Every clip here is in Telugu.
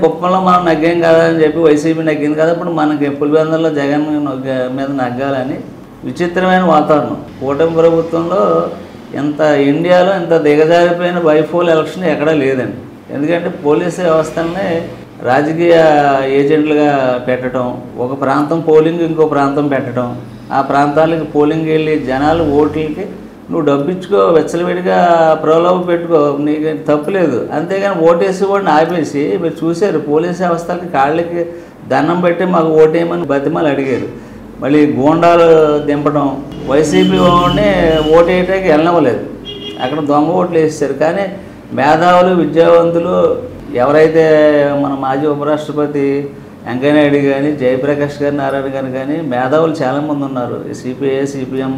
కుప్పంలో మనం నగ్గేం కదా అని చెప్పి వైసీపీ నగ్గింది కదా, ఇప్పుడు మనకి పులివెందుల్లో జగన్ మీద నగ్గాలని విచిత్రమైన వాతావరణం. కూటమి ప్రభుత్వంలో ఇండియాలో ఇంత దిగజారిపోయిన బైపోల్ ఎలక్షన్ ఎక్కడా లేదండి. ఎందుకంటే పోలీసు వ్యవస్థల్ని రాజకీయ ఏజెంట్లుగా పెట్టడం, ఒక ప్రాంతం పోలింగ్ ఇంకో ప్రాంతం పెట్టడం, ఆ ప్రాంతాలకు పోలింగ్ వెళ్ళి జనాలు ఓట్లకి నువ్వు డబ్బిచ్చుకో, వెచ్చలవిడిగా ప్రలోభ పెట్టుకో, నీకు తప్పులేదు. అంతేగాని ఓటేసి వాడిని ఆపేసి మీరు చూశారు పోలీసు వ్యవస్థలకి కాళ్ళకి దండం పెట్టి మాకు ఓటేయమని బతిమాలు అడిగారు. మళ్ళీ గూండాలు దింపడం, వైసీపీ వాడిని ఓటేయటానికి వెళ్ళనివ్వలేదు, అక్కడ దొంగ ఓట్లు వేసేసారు. కానీ మేధావులు విద్యావంతులు ఎవరైతే మన మాజీ ఉపరాష్ట్రపతి వెంకయ్యనాయుడు కానీ, జయప్రకాష్ గారి నారాయణ గారు కానీ మేధావులు చాలామంది ఉన్నారు. సిపిఐ సిపిఎం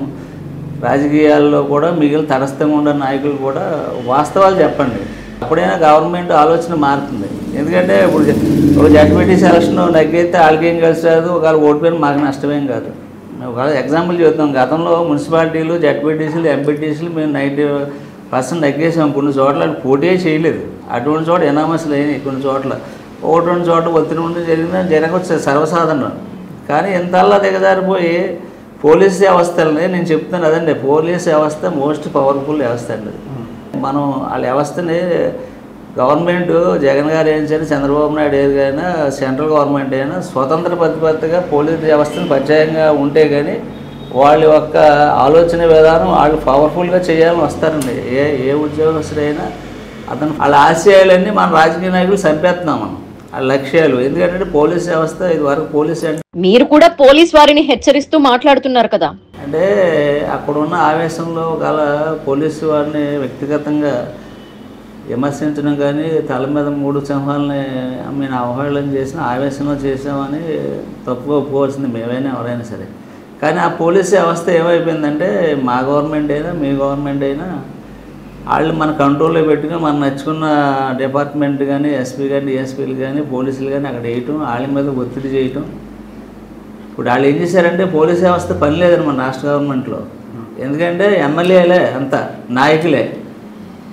రాజకీయాల్లో కూడా మిగిలిన తటస్థంగా ఉన్న నాయకులు కూడా వాస్తవాలు చెప్పండి, అప్పుడైనా గవర్నమెంట్ ఆలోచన మారుతుంది. ఎందుకంటే ఇప్పుడు ఒక జడ్పీటీ సెలక్షన్ నగ్గైతే వాళ్ళకేం కలిసి రాదు, ఒకవేళ ఓడిపోయిన మాకు నష్టమేం కాదు. ఒకవేళ ఎగ్జాంపుల్ చెప్తాం, గతంలో మున్సిపాలిటీలు జడ్పీటీసీలు ఎంపీటీసీలు మేము 90% నగ్గేసాం. కొన్ని చోట్ల పోటీ చేయలేదు, అటువంటి చోట ఎనామస్లు అయినాయి. కొన్ని చోట్ల ఒకటి రెండు చోట్ల ఒత్తిడి ఉండి జరగవచ్చు సర్వసాధారణం. కానీ ఇంతల్లా దిగజారిపోయి పోలీస్ వ్యవస్థలని నేను చెప్తాను అదండి, పోలీస్ వ్యవస్థ మోస్ట్ పవర్ఫుల్ వ్యవస్థ అండి. మనం వాళ్ళ వ్యవస్థని గవర్నమెంట్ జగన్ గారు ఏం చేయాలి, చంద్రబాబు నాయుడు ఏదైనా సెంట్రల్ గవర్నమెంట్ అయినా స్వతంత్ర ప్రతిపత్తిగా పోలీస్ వ్యవస్థను ప్రత్యేకంగా ఉంటే కానీ వాళ్ళ యొక్క ఆలోచన విధానం వాళ్ళు పవర్ఫుల్గా చేయాలని వస్తారండి. ఏ ఉద్యోగస్తుడైనా అతను వాళ్ళ ఆశయాలన్నీ మన రాజకీయ నాయకులు చంపేస్తున్నాం మనం, వాళ్ళ లక్ష్యాలు. ఎందుకంటే పోలీస్ వ్యవస్థ ఇది వరకు పోలీస్ అంటే మీరు కూడా పోలీస్ వారిని హెచ్చరిస్తూ మాట్లాడుతున్నారు కదా. అంటే అక్కడున్న ఆవేశంలో గల పోలీసు వారిని వ్యక్తిగతంగా విమర్శించడం కానీ, తల మీద 3 సింహాలని మేము అవహేళన చేసిన ఆవేశంలో చేసామని తప్పుగా ఒప్పుకోవాల్సింది మేమైనా ఎవరైనా సరే. కానీ ఆ పోలీసు వ్యవస్థ ఏమైపోయిందంటే మా గవర్నమెంట్ అయినా మీ గవర్నమెంట్ అయినా వాళ్ళు మన కంట్రోల్లో పెట్టుకుని మనం నచ్చుకున్న డిపార్ట్మెంట్ కానీ, ఎస్పీ కానీ, డిఎస్పీలు కానీ, పోలీసులు కానీ అక్కడ వేయటం, వాళ్ళ మీద ఒత్తిడి చేయటం. ఇప్పుడు వాళ్ళు ఏం చేశారంటే పోలీస్ వ్యవస్థ పని లేదని మన రాష్ట్ర గవర్నమెంట్లో. ఎందుకంటే ఎమ్మెల్యేలే అంతా నాయకులే.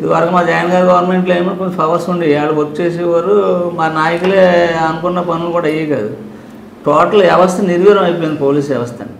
ఇదివరకు మా జగన్ గారి గవర్నమెంట్లో ఏమో కొంచెం పవర్స్ ఉండేవి, వాళ్ళు వర్క్ చేసేవారు, మా నాయకులే అనుకున్న పనులు కూడా అయ్యి కాదు. టోటల్ వ్యవస్థ నిర్వీర్యం అయిపోయింది పోలీస్ వ్యవస్థని.